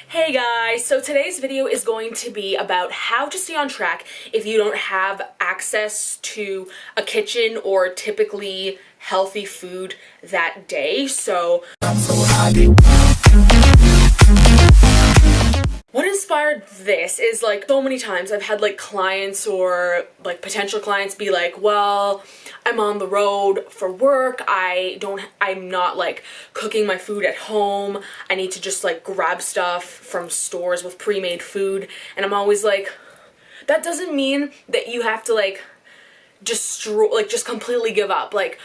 Hey guys, so today's video is going to be about how to stay on track if you don't have access to a kitchen or typically healthy food that day. So what inspired this is like so many times I've had like clients or like potential clients be like, well, I'm on the road for work, I'm not like cooking my food at home, I need to just like grab stuff from stores with pre-made food. And I'm always like, that doesn't mean that you have to like destroy, like just completely give up. Like,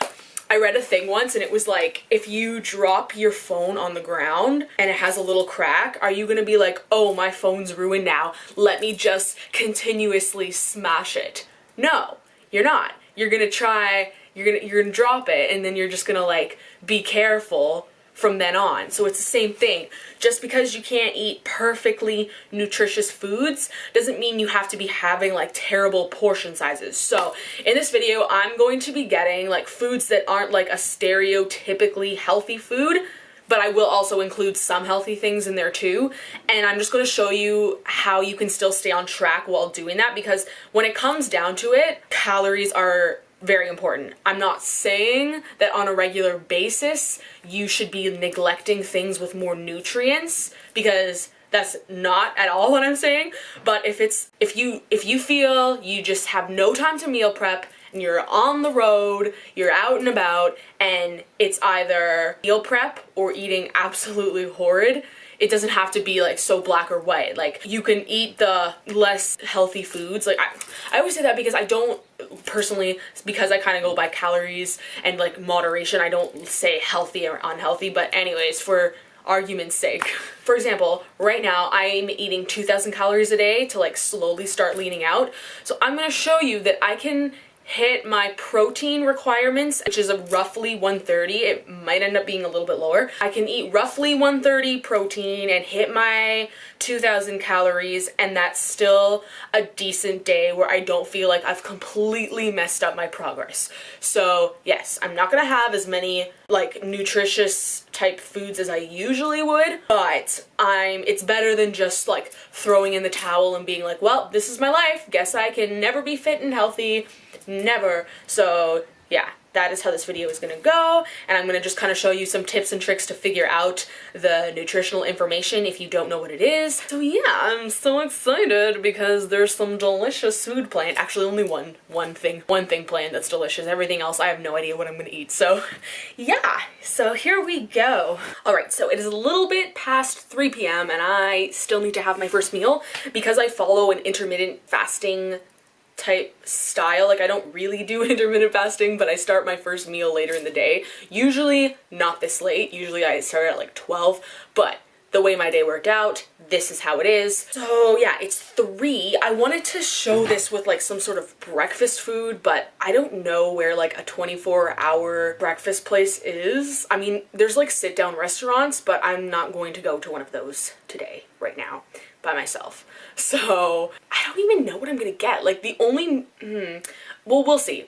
I read a thing once and it was like, if you drop your phone on the ground and it has a little crack, are you gonna be like, oh, my phone's ruined now, let me just continuously smash it? No, you're not. You're gonna try, you're gonna drop it, and then you're just gonna like be careful from then on. So it's the same thing. Just because you can't eat perfectly nutritious foods doesn't mean you have to be having like terrible portion sizes. So in this video, I'm going to be getting like foods that aren't like a stereotypically healthy food, but I will also include some healthy things in there too. And I'm just going to show you how you can still stay on track while doing that, because when it comes down to it, calories are very important. I'm not saying that on a regular basis you should be neglecting things with more nutrients, because that's not at all what I'm saying. But if you feel you just have no time to meal prep and you're on the road, you're out and about, and it's either meal prep or eating absolutely horrid, it doesn't have to be like so black or white. Like, you can eat the less healthy foods. Like, I always say that because I don't personally, because I kind of go by calories and like moderation, I don't say healthy or unhealthy. But anyways, for argument's sake, for example, right now I'm eating 2,000 calories a day to like slowly start leaning out. So I'm gonna show you that I can hit my protein requirements, which is a roughly 130. It might end up being a little bit lower. I can eat roughly 130 protein and hit my 2,000 calories, and that's still a decent day where I don't feel like I've completely messed up my progress. So yes, I'm not gonna have as many like nutritious type foods as I usually would, but it's better than just like throwing in the towel and being like, well, this is my life, guess I can never be fit and healthy. Never. So yeah, that is how this video is gonna go, and I'm gonna just kind of show you some tips and tricks to figure out the nutritional information if you don't know what it is. So yeah, I'm so excited because there's some delicious food planned. Actually, only one thing planned that's delicious. Everything else, I have no idea what I'm gonna eat. So yeah, so here we go. All right, so it is a little bit past 3 p.m. and I still need to have my first meal because I follow an intermittent fasting type style. Like, I don't really do intermittent fasting, but I start my first meal later in the day. Usually not this late. Usually I start at like 12, but the way my day worked out, this is how it is. So yeah, it's 3. I wanted to show this with like some sort of breakfast food, but I don't know where like a 24-hour breakfast place is. I mean, there's like sit-down restaurants, but I'm not going to go to one of those today, right now, by myself. So I don't even know what I'm gonna get. Like, the only well, we'll see.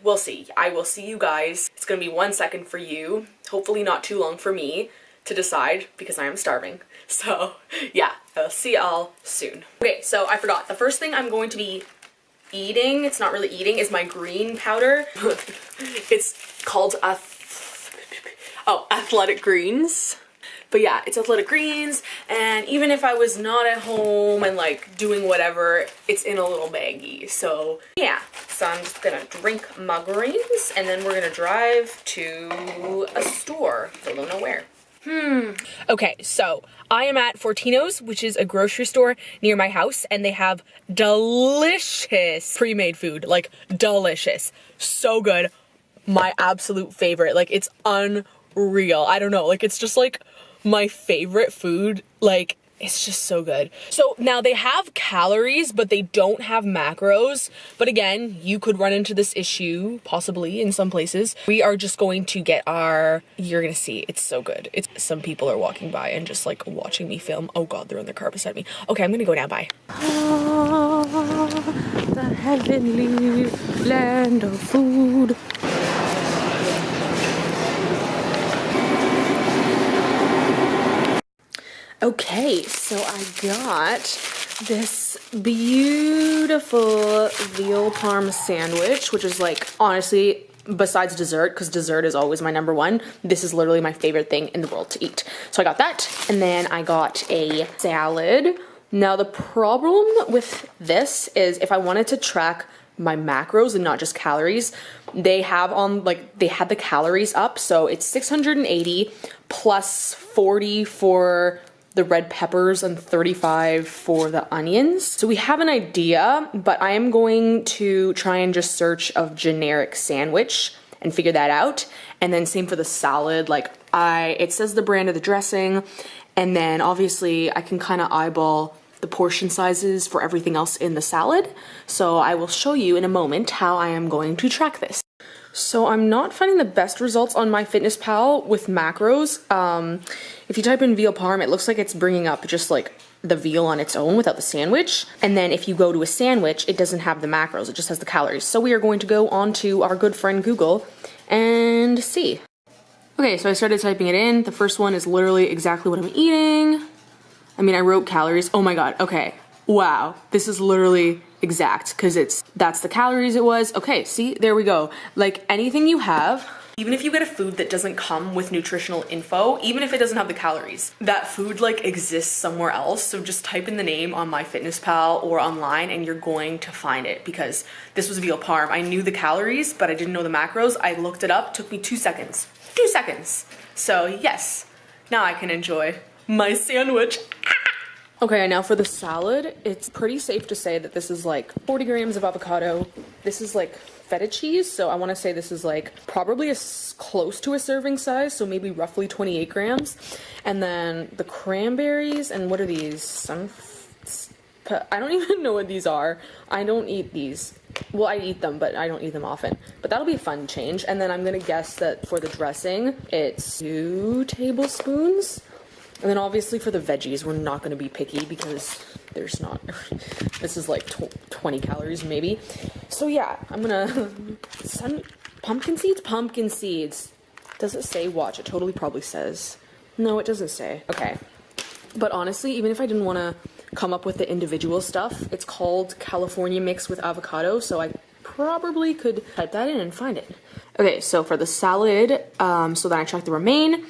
I will see you guys. It's gonna be 1 second for you, hopefully not too long for me to decide, because I am starving. So yeah, I'll see y'all soon. Okay, so I forgot, the first thing I'm going to be eating, it's not really eating, is my green powder. It's called Athletic Greens. But yeah, it's Athletic Greens, and even if I was not at home and like doing whatever, it's in a little baggie. So yeah, so I'm just gonna drink my greens, and then we're gonna drive to a store. I don't know where. Okay, so I am at Fortino's, which is a grocery store near my house, and they have delicious pre-made food. Like, delicious. So good. My absolute favorite. Like, it's unreal. I don't know, like, it's just like my favorite food. Like, it's just so good. So now they have calories, but they don't have macros. But again, you could run into this issue possibly in some places. We are just going to get you're gonna see, it's so good. Some people are walking by and just like watching me film. Oh god, they're in their car beside me. Okay, I'm gonna go now, bye. The heavenly land of food. Okay, so I got this beautiful veal parm sandwich, which is like, honestly, besides dessert, because dessert is always my number one, this is literally my favorite thing in the world to eat. So I got that, and then I got a salad. Now the problem with this is if I wanted to track my macros and not just calories, they have on, like, they had the calories up, so it's 680 plus 40 for the red peppers and 35 for the onions. So we have an idea, but I am going to try and just search of generic sandwich and figure that out. And then same for the salad, like it says the brand of the dressing, and then obviously I can kind of eyeball the portion sizes for everything else in the salad. So I will show you in a moment how I am going to track this. So I'm not finding the best results on MyFitnessPal with macros. If you type in veal parm, it looks like it's bringing up just like the veal on its own without the sandwich. And then if you go to a sandwich, it doesn't have the macros, it just has the calories. So we are going to go on to our good friend Google and see. Okay, so I started typing it in. The first one is literally exactly what I'm eating. I mean, I wrote calories. Oh my god, okay. Wow, this is literally exact, because that's the calories it was. Okay, see, there we go. Like anything you have, even if you get a food that doesn't come with nutritional info, even if it doesn't have the calories, that food like exists somewhere else. So just type in the name on MyFitnessPal or online and you're going to find it, because this was veal parm. I knew the calories, but I didn't know the macros. I looked it up, took me 2 seconds. 2 seconds. So yes, now I can enjoy my sandwich. Okay, now for the salad, it's pretty safe to say that this is like 40 grams of avocado. This is like feta cheese, so I want to say this is like probably close to a serving size, so maybe roughly 28 grams. And then the cranberries, and what are these? I don't even know what these are. I don't eat these. Well, I eat them, but I don't eat them often. But that'll be a fun change. And then I'm gonna guess that for the dressing, it's 2 tablespoons. And then obviously for the veggies, we're not going to be picky because there's not, this is like 20 calories maybe. So yeah, I'm going to, pumpkin seeds. Does it say watch? It totally probably says. No, it doesn't say. Okay. But honestly, even if I didn't want to come up with the individual stuff, it's called California mix with avocado, so I probably could type that in and find it. Okay, so for the salad, so then I tracked the romaine.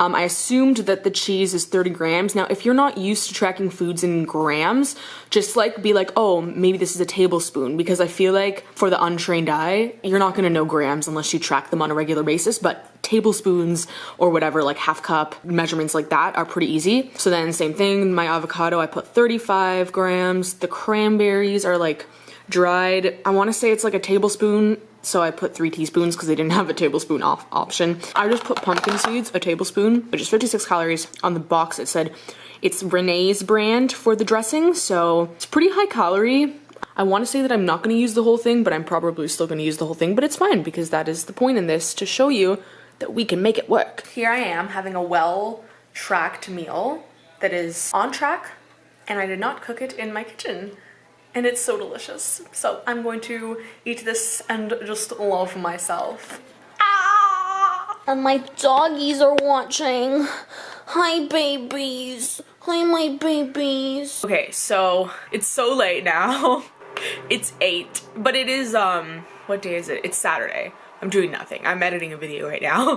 I assumed that the cheese is 30 grams. Now, if you're not used to tracking foods in grams, just like be like, oh, maybe this is a tablespoon, because I feel like for the untrained eye, you're not gonna know grams unless you track them on a regular basis, but tablespoons or whatever, like half cup measurements like that are pretty easy. So then same thing, my avocado, I put 35 grams. The cranberries are like dried. I wanna say it's like a tablespoon. So I put 3 teaspoons because they didn't have a tablespoon option. I just put pumpkin seeds, a tablespoon, which is 56 calories. On the box it said it's Renee's brand for the dressing, so it's pretty high calorie. I want to say that I'm not going to use the whole thing, but I'm probably still going to use the whole thing, but it's fine because that is the point in this, to show you that we can make it work. Here I am having a well-tracked meal that is on track, and I did not cook it in my kitchen. And it's so delicious. So I'm going to eat this and just love myself. Ah! And my doggies are watching. Hi, babies. Hi, my babies. Okay, so it's so late now. It's 8, but it is, what day is it? It's Saturday. I'm doing nothing. I'm editing a video right now.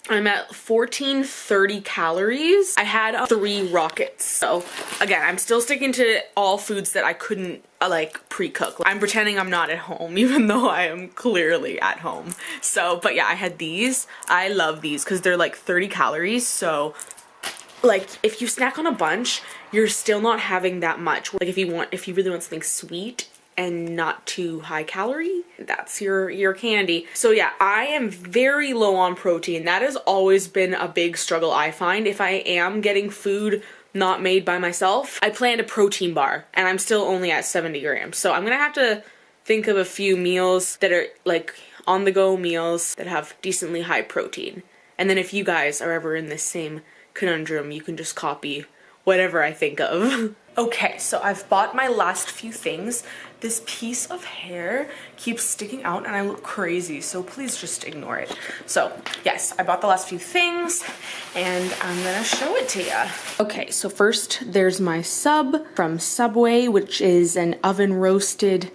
I'm at 1430 calories. I had 3 rockets. So again, I'm still sticking to all foods that I couldn't like pre-cook. I'm pretending I'm not at home, even though I am clearly at home. So, but yeah, I had these. I love these because they're like 30 calories. So like if you snack on a bunch, you're still not having that much. Like if you really want something sweet and not too high calorie, that's your candy. So yeah, I am very low on protein. That has always been a big struggle I find. If I am getting food not made by myself, I planned a protein bar and I'm still only at 70 grams. So I'm gonna have to think of a few meals that are like on the go meals that have decently high protein. And then if you guys are ever in this same conundrum, you can just copy whatever I think of. Okay, so I've bought my last few things. This piece of hair keeps sticking out and I look crazy, so please just ignore it. So yes, I bought the last few things and I'm gonna show it to you. Okay, so first there's my sub from Subway, which is an oven roasted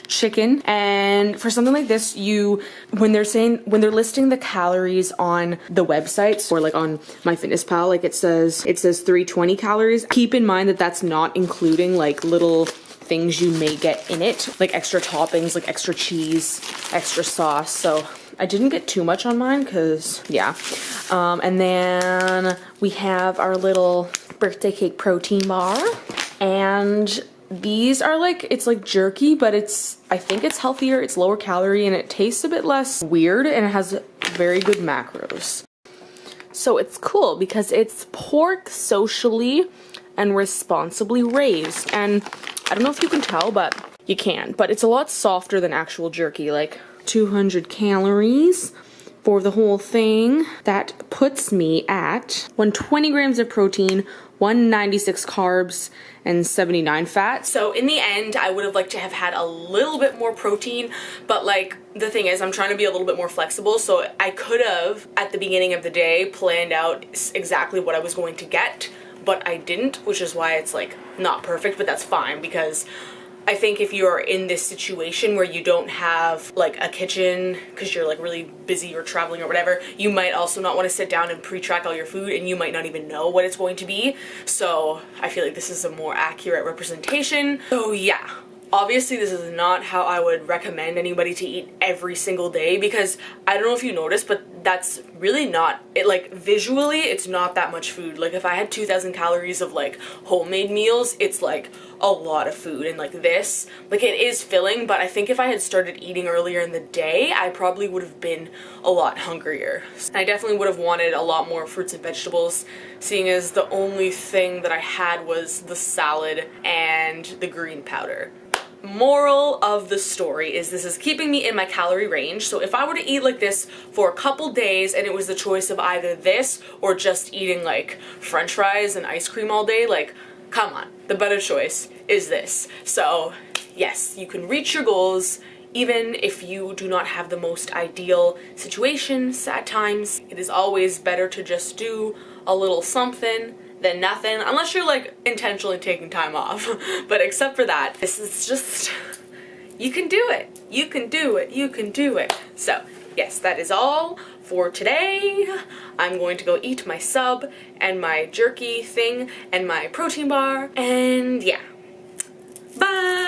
chicken. And for something like this, when they're listing the calories on the websites or like on MyFitnessPal, like it says 320 calories. Keep in mind that that's not including like little things you may get in it, like extra toppings, like extra cheese, extra sauce. So I didn't get too much on mine because yeah. And then we have our little birthday cake protein bar, and these are like, it's like jerky, but I think it's healthier, it's lower calorie, and it tastes a bit less weird, and it has very good macros. So it's cool because it's pork socially and responsibly raised. And I don't know if you can tell, but you can. But it's a lot softer than actual jerky, like 200 calories for the whole thing. That puts me at 120 grams of protein, 196 carbs, and 79 fat. So in the end, I would have liked to have had a little bit more protein, but like the thing is, I'm trying to be a little bit more flexible, so I could have at the beginning of the day planned out exactly what I was going to get, but I didn't, which is why it's like not perfect, but that's fine because I think if you're in this situation where you don't have like a kitchen because you're like really busy or traveling or whatever, you might also not want to sit down and pre-track all your food, and you might not even know what it's going to be. So I feel like this is a more accurate representation. So yeah, obviously this is not how I would recommend anybody to eat every single day, because I don't know if you noticed, but that's really not it. Like visually, it's not that much food. Like if I had 2,000 calories of like homemade meals, it's like a lot of food. And like this, like it is filling, but I think if I had started eating earlier in the day, I probably would have been a lot hungrier. And I definitely would have wanted a lot more fruits and vegetables, seeing as the only thing that I had was the salad and the green powder. Moral of the story is this is keeping me in my calorie range. So if I were to eat like this for a couple days and it was the choice of either this or just eating like french fries and ice cream all day, like come on, the better choice is this. So yes, you can reach your goals even if you do not have the most ideal situations at times. It is always better to just do a little something than nothing, unless you're like intentionally taking time off. But except for that, this is just, you can do it. You can do it. You can do it. So yes, that is all for today. I'm going to go eat my sub and my jerky thing and my protein bar, and yeah, bye.